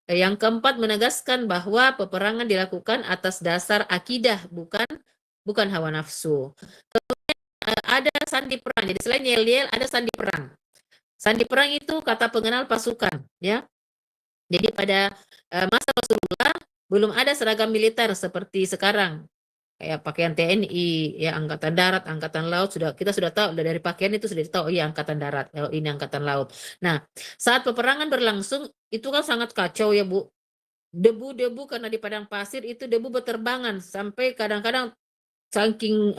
Yang keempat, menegaskan bahwa peperangan dilakukan atas dasar akidah, bukan hawa nafsu. Ada sandi perang. Jadi selain yel-yel ada sandi perang. Sandi perang itu kata pengenal pasukan, ya. Jadi pada masa Rasulullah belum ada seragam militer seperti sekarang. Kayak pakaian TNI, ya angkatan darat, angkatan laut, kita sudah tahu dari pakaian itu sudah tahu, iya angkatan darat, ini angkatan laut. Nah, saat peperangan berlangsung itu kan sangat kacau ya Bu. Debu-debu karena di padang pasir itu debu berterbangan sampai kadang-kadang saking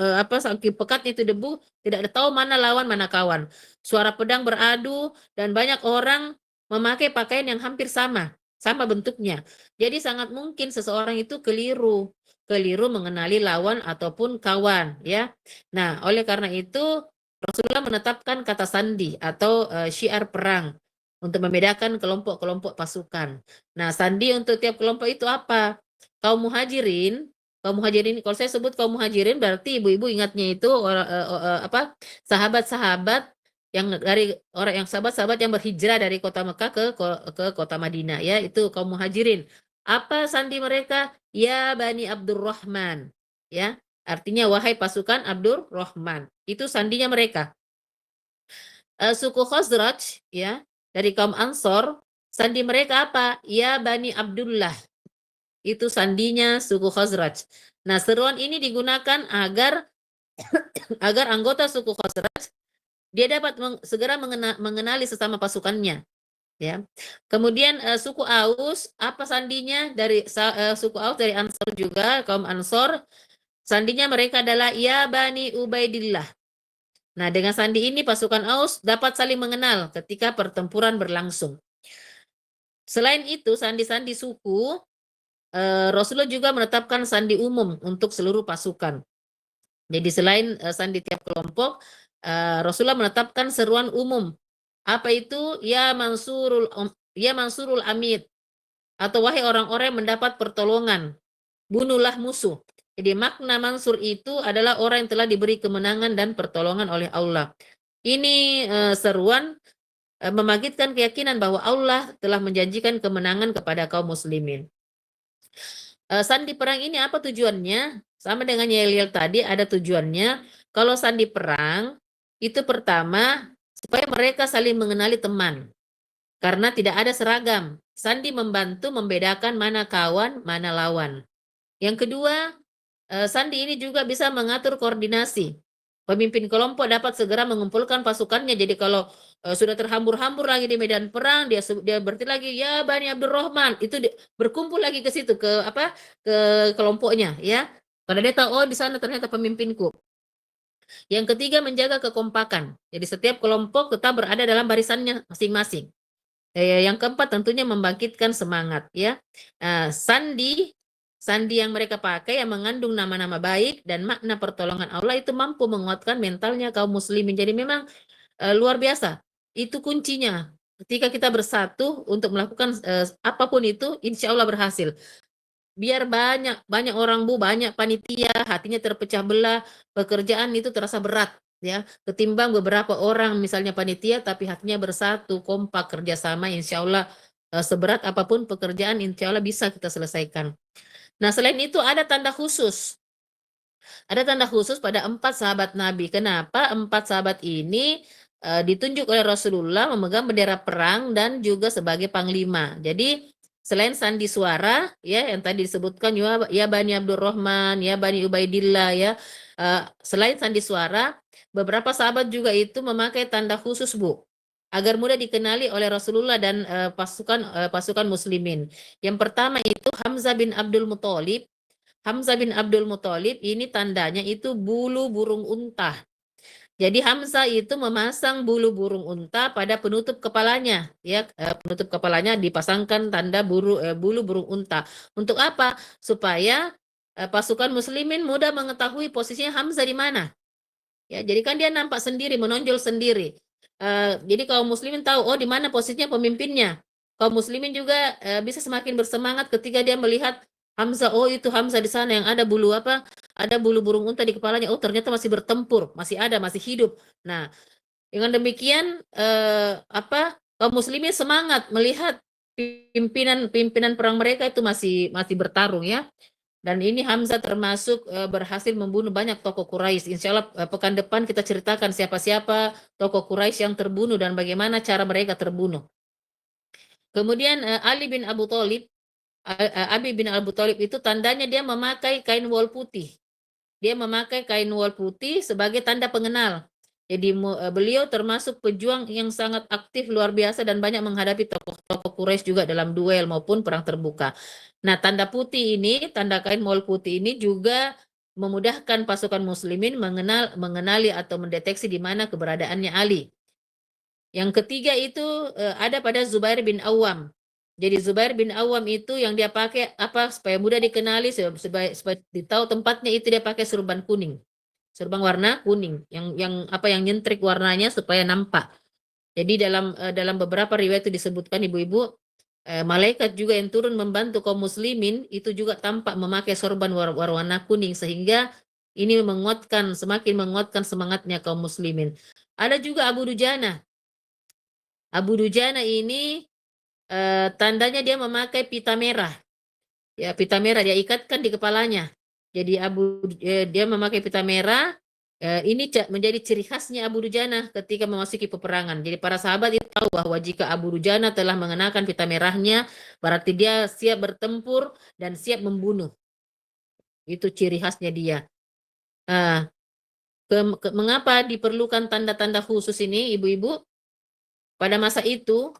pekatnya itu debu, tidak ada tahu mana lawan mana kawan. Suara pedang beradu dan banyak orang memakai pakaian yang hampir sama bentuknya. Jadi sangat mungkin seseorang itu keliru mengenali lawan ataupun kawan, ya. Nah, oleh karena itu Rasulullah menetapkan kata sandi atau syiar perang untuk membedakan kelompok-kelompok pasukan. Nah, sandi untuk tiap kelompok itu apa? Kaum muhajirin, kalau saya sebut kaum muhajirin berarti ibu-ibu ingatnya itu sahabat-sahabat yang dari sahabat-sahabat yang berhijrah dari kota Mekah ke kota Madinah, ya, itu kaum muhajirin. Apa sandi mereka? Ya Bani Abdurrahman, ya. Artinya wahai pasukan Abdurrahman. Itu sandinya mereka. Suku Khazraj, ya, dari kaum Ansor, sandi mereka apa? Ya Bani Abdullah. Itu sandinya suku Khazraj. Nah, seruan ini digunakan agar anggota suku Khazraj dia dapat segera mengenali sesama pasukannya, ya. Kemudian suku Aus, apa sandinya? Dari suku Aus dari Ansor juga, kaum Ansor, sandinya mereka adalah ya Bani Ubaidillah. Nah, dengan sandi ini pasukan Aus dapat saling mengenal ketika pertempuran berlangsung. Selain itu, sandi-sandi suku, Rasulullah juga menetapkan sandi umum untuk seluruh pasukan. Jadi selain sandi tiap kelompok, Rasulullah menetapkan seruan umum. Apa itu? Ya Mansurul Amid, atau wahai orang-orang yang mendapat pertolongan, bunuhlah musuh. Jadi makna Mansur itu adalah orang yang telah diberi kemenangan dan pertolongan oleh Allah. Ini seruan membangkitkan keyakinan bahwa Allah telah menjanjikan kemenangan kepada kaum muslimin. Sandi perang ini apa tujuannya? Sama dengan yel-yel tadi, ada tujuannya. Kalau sandi perang, itu pertama, supaya mereka saling mengenali teman. Karena tidak ada seragam. Sandi membantu membedakan mana kawan, mana lawan. Yang kedua, sandi ini juga bisa mengatur koordinasi. Pemimpin kelompok dapat segera mengumpulkan pasukannya. Jadi kalau sudah terhambur-hambur lagi di medan perang, dia berarti lagi ya Bani Abdurrahman, itu berkumpul lagi ke situ ke kelompoknya, ya. Karena dia tahu, oh di sana ternyata pemimpinku. Yang ketiga, menjaga kekompakan. Jadi setiap kelompok tetap berada dalam barisannya masing-masing. Yang keempat tentunya membangkitkan semangat, ya. Sandi yang mereka pakai yang mengandung nama-nama baik dan makna pertolongan Allah itu mampu menguatkan mentalnya kaum muslimin. Jadi memang luar biasa. Itu kuncinya. Ketika kita bersatu untuk melakukan apapun itu, insya Allah berhasil. Biar banyak orang Bu, banyak panitia, hatinya terpecah belah, pekerjaan itu terasa berat, ya. Ketimbang beberapa orang misalnya panitia tapi hatinya bersatu, kompak, kerjasama, insya Allah seberat apapun pekerjaan, insya Allah bisa kita selesaikan. Nah, selain itu ada tanda khusus. Ada tanda khusus pada 4 sahabat Nabi. Kenapa 4 sahabat ini ditunjuk oleh Rasulullah memegang bendera perang dan juga sebagai panglima. Jadi selain sandi suara, ya, yang tadi disebutkan ya Bani Abdurrahman, ya Bani Ubaidillah, ya. Selain sandi suara, beberapa sahabat juga itu memakai tanda khusus, Bu, agar mudah dikenali oleh Rasulullah dan pasukan muslimin. Yang pertama itu Hamzah bin Abdul Muthalib. Hamzah bin Abdul Muthalib ini tandanya itu bulu burung unta. Jadi Hamzah itu memasang bulu burung unta pada penutup kepalanya, ya, penutup kepalanya dipasangkan tanda bulu burung unta. Untuk apa? Supaya pasukan muslimin mudah mengetahui posisinya Hamzah di mana. Ya, jadi kan dia nampak sendiri, menonjol sendiri. Jadi kaum muslimin tahu, oh di mana posisinya pemimpinnya. Kaum muslimin juga bisa semakin bersemangat ketika dia melihat Hamzah, oh itu Hamzah di sana yang ada bulu burung unta di kepalanya. Oh ternyata masih bertempur, masih ada, masih hidup. Nah, dengan demikian kaum muslimin semangat melihat pimpinan perang mereka itu masih bertarung ya. Dan ini Hamzah termasuk berhasil membunuh banyak tokoh Quraisy. Insya Allah pekan depan kita ceritakan siapa-siapa tokoh Quraisy yang terbunuh dan bagaimana cara mereka terbunuh. Kemudian Ali bin Abu Thalib, Abi bin Abu Thalib itu tandanya dia memakai kain wol putih. Dia memakai kain wol putih sebagai tanda pengenal. Jadi beliau termasuk pejuang yang sangat aktif luar biasa dan banyak menghadapi tokoh-tokoh Quraisy juga dalam duel maupun perang terbuka. Nah, tanda putih ini, tanda kain wol putih ini juga memudahkan pasukan muslimin mengenali atau mendeteksi di mana keberadaannya Ali. Yang ketiga itu ada pada Zubair bin Awam. Jadi Zubair bin Awam itu yang dia pakai apa supaya mudah dikenali, supaya ditahu tempatnya itu dia pakai serban kuning. Serban warna kuning yang nyentrik warnanya supaya nampak. Jadi dalam beberapa riwayat itu disebutkan ibu-ibu malaikat juga yang turun membantu kaum muslimin itu juga tampak memakai sorban warna kuning sehingga ini semakin menguatkan semangatnya kaum muslimin. Ada juga Abu Dujana. Abu Dujana ini tandanya dia memakai pita merah. Ya, pita merah dia ikatkan di kepalanya. Jadi dia memakai pita merah. Ini menjadi ciri khasnya Abu Dujana ketika memasuki peperangan. Jadi para sahabat itu tahu bahwa jika Abu Dujana telah mengenakan pita merahnya, berarti dia siap bertempur dan siap membunuh. Itu ciri khasnya dia. Nah, mengapa diperlukan tanda-tanda khusus ini, ibu-ibu? Pada masa itu,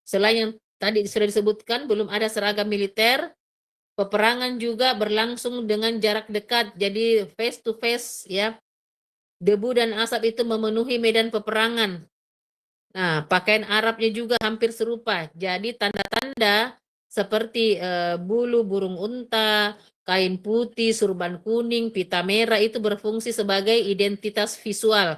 selain yang tadi sudah disebutkan, belum ada seragam militer, peperangan juga berlangsung dengan jarak dekat, jadi face to face ya. Debu dan asap itu memenuhi medan peperangan. Nah, pakaian Arabnya juga hampir serupa. Jadi tanda-tanda seperti bulu burung unta, kain putih, surban kuning, pita merah itu berfungsi sebagai identitas visual.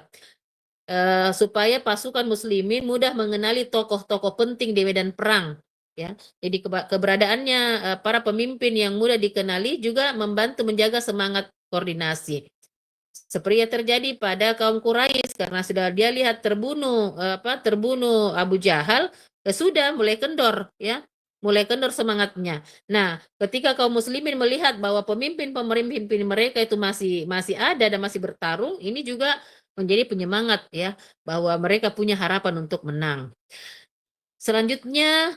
Supaya pasukan muslimin mudah mengenali tokoh-tokoh penting di medan perang ya. Jadi keberadaannya para pemimpin yang mudah dikenali juga membantu menjaga semangat koordinasi. Seperti yang terjadi pada kaum Quraisy karena sudah dia lihat terbunuh Abu Jahal, sudah mulai kendor ya. Mulai kendor semangatnya. Nah, ketika kaum muslimin melihat bahwa pemimpin mereka itu masih ada dan masih bertarung, ini juga menjadi penyemangat ya bahwa mereka punya harapan untuk menang. Selanjutnya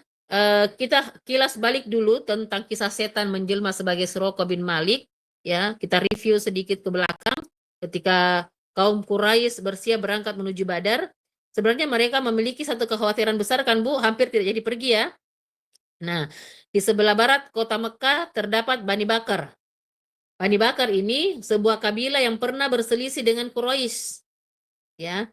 kita kilas balik dulu tentang kisah setan menjelma sebagai Suraqah bin Malik ya. Kita review sedikit ke belakang ketika kaum Quraisy bersiap berangkat menuju Badar. Sebenarnya mereka memiliki satu kekhawatiran besar kan Bu, hampir tidak jadi pergi ya. Nah, di sebelah barat kota Mekah terdapat Bani Bakar. Bani Bakar ini sebuah kabilah yang pernah berselisih dengan Quraisy ya.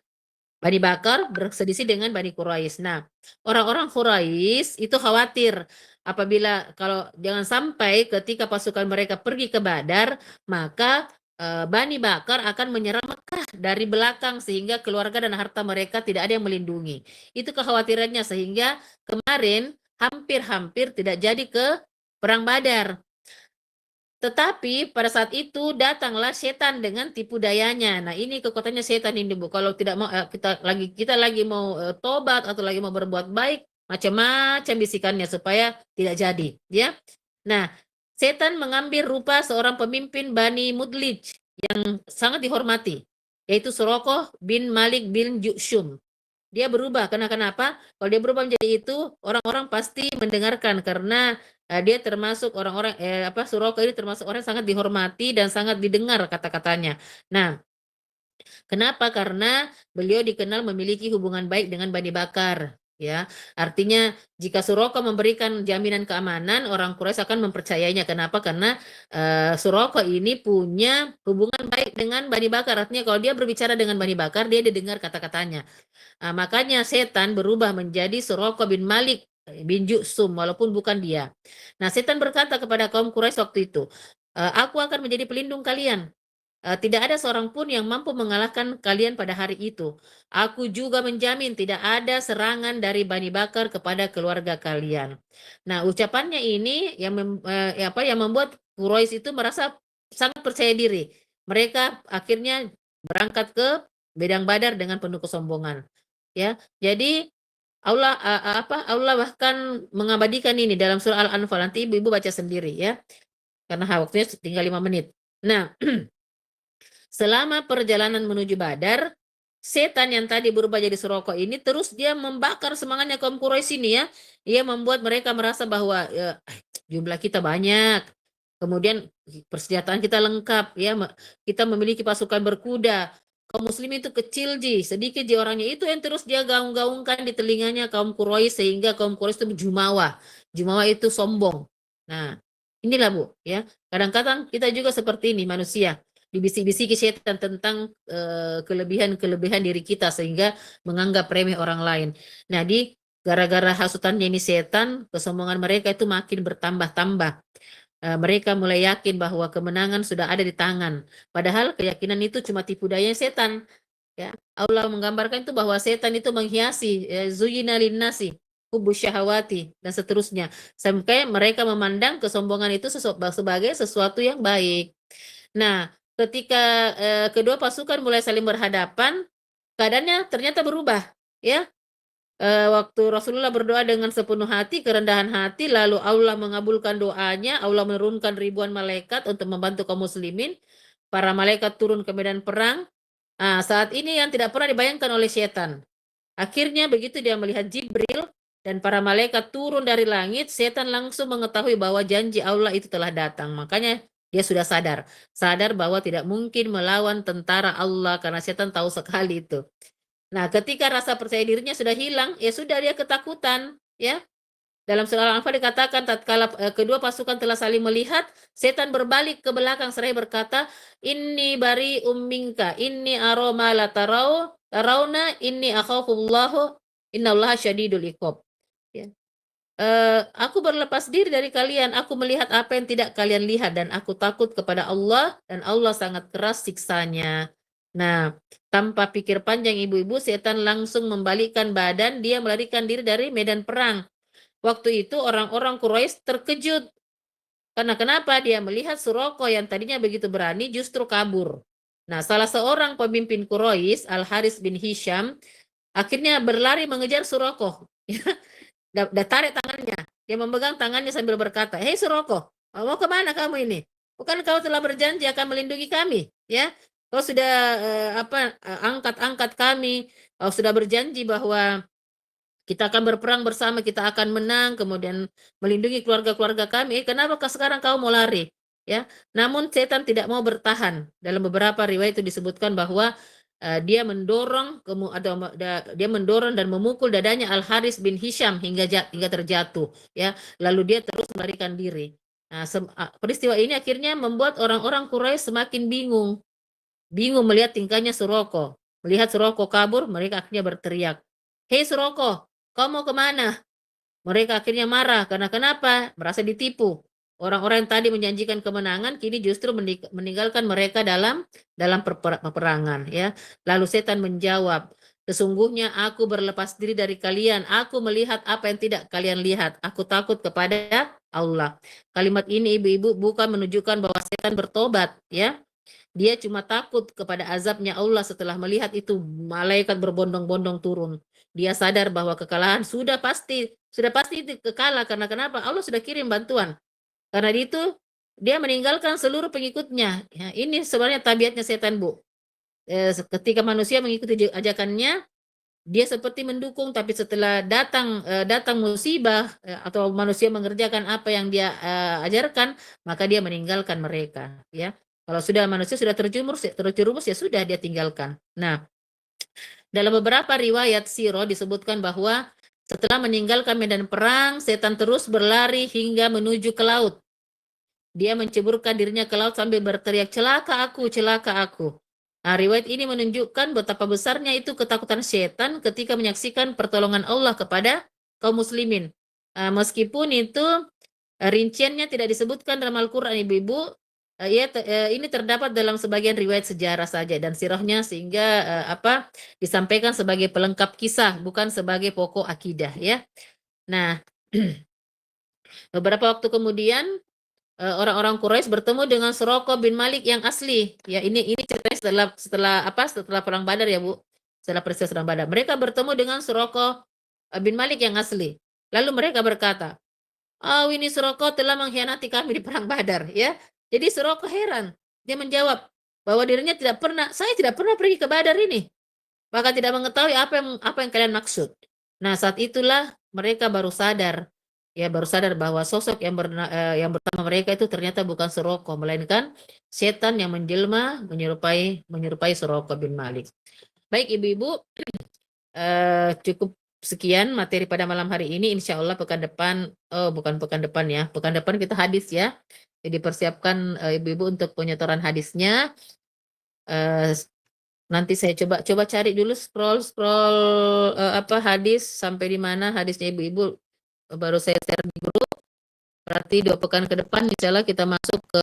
Bani Bakar berselisih dengan Bani Quraisy. Nah, orang-orang Quraisy itu khawatir apabila kalau jangan sampai ketika pasukan mereka pergi ke Badar, maka Bani Bakar akan menyerang Mekah dari belakang sehingga keluarga dan harta mereka tidak ada yang melindungi. Itu kekhawatirannya sehingga kemarin hampir-hampir tidak jadi ke perang Badar. Tetapi pada saat itu datanglah setan dengan tipu dayanya. Nah, ini kekuatannya setan ini, Bu. Kalau tidak mau kita lagi mau tobat atau lagi mau berbuat baik, macam-macam bisikannya supaya tidak jadi, ya. Nah, setan mengambil rupa seorang pemimpin Bani Mudlij yang sangat dihormati, yaitu Suraqah bin Malik bin Ju'shum. Dia berubah karena kenapa? Kalau dia berubah menjadi itu, orang-orang pasti mendengarkan karena dia termasuk orang-orang Suraka ini termasuk orang yang sangat dihormati dan sangat didengar kata-katanya. Nah, kenapa? Karena beliau dikenal memiliki hubungan baik dengan Bani Bakar. Ya, artinya jika Suraka memberikan jaminan keamanan, orang Quraisy akan mempercayainya. Kenapa? Karena Suraka ini punya hubungan baik dengan Bani Bakar. Artinya kalau dia berbicara dengan Bani Bakar, dia didengar kata-katanya. Makanya setan berubah menjadi Suraqah bin Malik bin Ju'sum walaupun bukan dia. Nah, setan berkata kepada kaum Quraisy waktu itu, aku akan menjadi pelindung kalian. Tidak ada seorang pun yang mampu mengalahkan kalian pada hari itu. Aku juga menjamin tidak ada serangan dari Bani Bakar kepada keluarga kalian. Nah, ucapannya ini yang membuat Quraisy itu merasa sangat percaya diri. Mereka akhirnya berangkat ke Bedang Badar dengan penuh kesombongan. Ya, jadi Allah bahkan mengabadikan ini dalam surah Al-Anfal. Nanti ibu-ibu baca sendiri ya, karena waktunya tinggal 5 menit. Nah, selama perjalanan menuju Badar, setan yang tadi berubah jadi serokok ini terus dia membakar semangatnya kaum Quraisy ini ya. Ia membuat mereka merasa bahwa ya, jumlah kita banyak. Kemudian persenjataan kita lengkap ya. Kita memiliki pasukan berkuda. Kaum muslim itu kecil sedikit orangnya, itu yang terus dia gaung-gaungkan di telinganya kaum Quraisy sehingga kaum Quraisy itu jumawa. Jumawa itu sombong. Nah, inilah Bu ya. Kadang-kadang kita juga seperti ini manusia, dibisik-bisiki setan tentang kelebihan-kelebihan diri kita sehingga menganggap remeh orang lain. Nah, gara-gara hasutannya ini setan, kesombongan mereka itu makin bertambah-tambah. Mereka mulai yakin bahwa kemenangan sudah ada di tangan. Padahal keyakinan itu cuma tipu daya setan. Ya, Allah menggambarkan itu bahwa setan itu menghiasi zuyina linnasi hubbu syahawati dan seterusnya, sampai mereka memandang kesombongan itu sebagai sesuatu yang baik. Nah, ketika kedua pasukan mulai saling berhadapan, keadaannya ternyata berubah, ya. Waktu Rasulullah berdoa dengan sepenuh hati, kerendahan hati, lalu Allah mengabulkan doanya, Allah menurunkan ribuan malaikat untuk membantu kaum muslimin. Para malaikat turun ke medan perang. Saat ini yang tidak pernah dibayangkan oleh setan. Akhirnya begitu dia melihat Jibril dan para malaikat turun dari langit, setan langsung mengetahui bahwa janji Allah itu telah datang. Makanya dia sudah sadar bahwa tidak mungkin melawan tentara Allah karena setan tahu sekali itu. Nah, ketika rasa percaya dirinya sudah hilang, ya sudah dia ketakutan, ya. Dalam surah Al-Anfal dikatakan tatkala kedua pasukan telah saling melihat, setan berbalik ke belakang seraya berkata, "Inni bari umminka, inni aroma la tarawna, inni akhafullahu, innallaha syadidul iqab." Ya. Aku berlepas diri dari kalian, aku melihat apa yang tidak kalian lihat dan aku takut kepada Allah dan Allah sangat keras siksanya. Nah, tanpa pikir panjang ibu-ibu, setan langsung membalikkan badan, dia melarikan diri dari medan perang. Waktu itu orang-orang Quraisy terkejut. Karena kenapa? Dia melihat Suroko yang tadinya begitu berani justru kabur. Nah, salah seorang pemimpin Quraisy, Al-Haris bin Hisham, akhirnya berlari mengejar Suroko. Udah tarik tangannya. Dia memegang tangannya sambil berkata, "Hei Suroko, mau kemana kamu ini? Bukan kau telah berjanji akan melindungi kami? Ya, kau sudah angkat-angkat kami. Kau sudah berjanji bahwa kita akan berperang bersama, kita akan menang, kemudian melindungi keluarga-keluarga kami. Kenapa sekarang kau mau lari?" Ya, namun setan tidak mau bertahan. Dalam beberapa riwayat itu disebutkan bahwa dia mendorong dia mendorong dan memukul dadanya Al-Haris bin Hisham hingga terjatuh, ya. Lalu dia terus melarikan diri. Nah, peristiwa ini akhirnya membuat orang-orang Quraisy semakin bingung melihat tingkahnya Suroko. Melihat Suroko kabur, mereka akhirnya berteriak, "Hei Suroko, kau mau kemana?" Mereka akhirnya marah karena kenapa? Merasa ditipu. Orang-orang yang tadi menjanjikan kemenangan kini justru meninggalkan mereka dalam peperangan, ya. Lalu setan menjawab, "Sesungguhnya aku berlepas diri dari kalian. Aku melihat apa yang tidak kalian lihat. Aku takut kepada Allah." Kalimat ini ibu-ibu bukan menunjukkan bahwa setan bertobat, ya. Dia cuma takut kepada azabnya Allah setelah melihat itu malaikat berbondong-bondong turun. Dia sadar bahwa kekalahan sudah pasti kekalah karena kenapa? Allah sudah kirim bantuan. Karena itu dia meninggalkan seluruh pengikutnya. Ya, ini sebenarnya tabiatnya setan, Bu. Ketika manusia mengikuti ajakannya, dia seperti mendukung, tapi setelah datang musibah atau manusia mengerjakan apa yang dia ajarkan, maka dia meninggalkan mereka, ya. Kalau sudah manusia sudah terjerumus ya sudah dia tinggalkan. Nah, dalam beberapa riwayat sirah disebutkan bahwa setelah meninggalkan medan perang, setan terus berlari hingga menuju ke laut. Dia menceburkan dirinya ke laut sambil berteriak, "Celaka aku, celaka aku." Nah, riwayat ini menunjukkan betapa besarnya itu ketakutan setan ketika menyaksikan pertolongan Allah kepada kaum muslimin. Meskipun itu rinciannya tidak disebutkan dalam Al-Quran, ibu-ibu, ini terdapat dalam sebagian riwayat sejarah saja dan sirahnya sehingga disampaikan sebagai pelengkap kisah, bukan sebagai pokok akidah, ya. Nah, beberapa waktu kemudian orang-orang Quraisy bertemu dengan Suraqah bin Malik yang asli. Ya, ini ceritanya setelah perang Badar ya, Bu. Setelah peristiwa perang Badar. Mereka bertemu dengan Suraqah bin Malik yang asli. Lalu mereka berkata, "Oh, ini Suraqah telah mengkhianati kami di perang Badar," ya. Jadi Suraqah heran. Dia menjawab bahwa dirinya saya tidak pernah pergi ke Badar ini. Maka tidak mengetahui apa yang kalian maksud. Nah, saat itulah mereka baru sadar bahwa sosok yang bersama mereka itu ternyata bukan Suraqah, melainkan setan yang menjelma menyerupai Suraqah bin Malik. Baik ibu-ibu, cukup sekian materi pada malam hari ini. Insya Allah pekan depan, bukan pekan depan ya, pekan depan kita hadis ya. Jadi persiapkan ibu-ibu untuk penyetoran hadisnya. Eh, Nanti saya coba cari dulu scroll hadis sampai di mana hadisnya ibu-ibu, baru saya share di grup. Berarti 2 pekan ke depan insya Allah kita masuk ke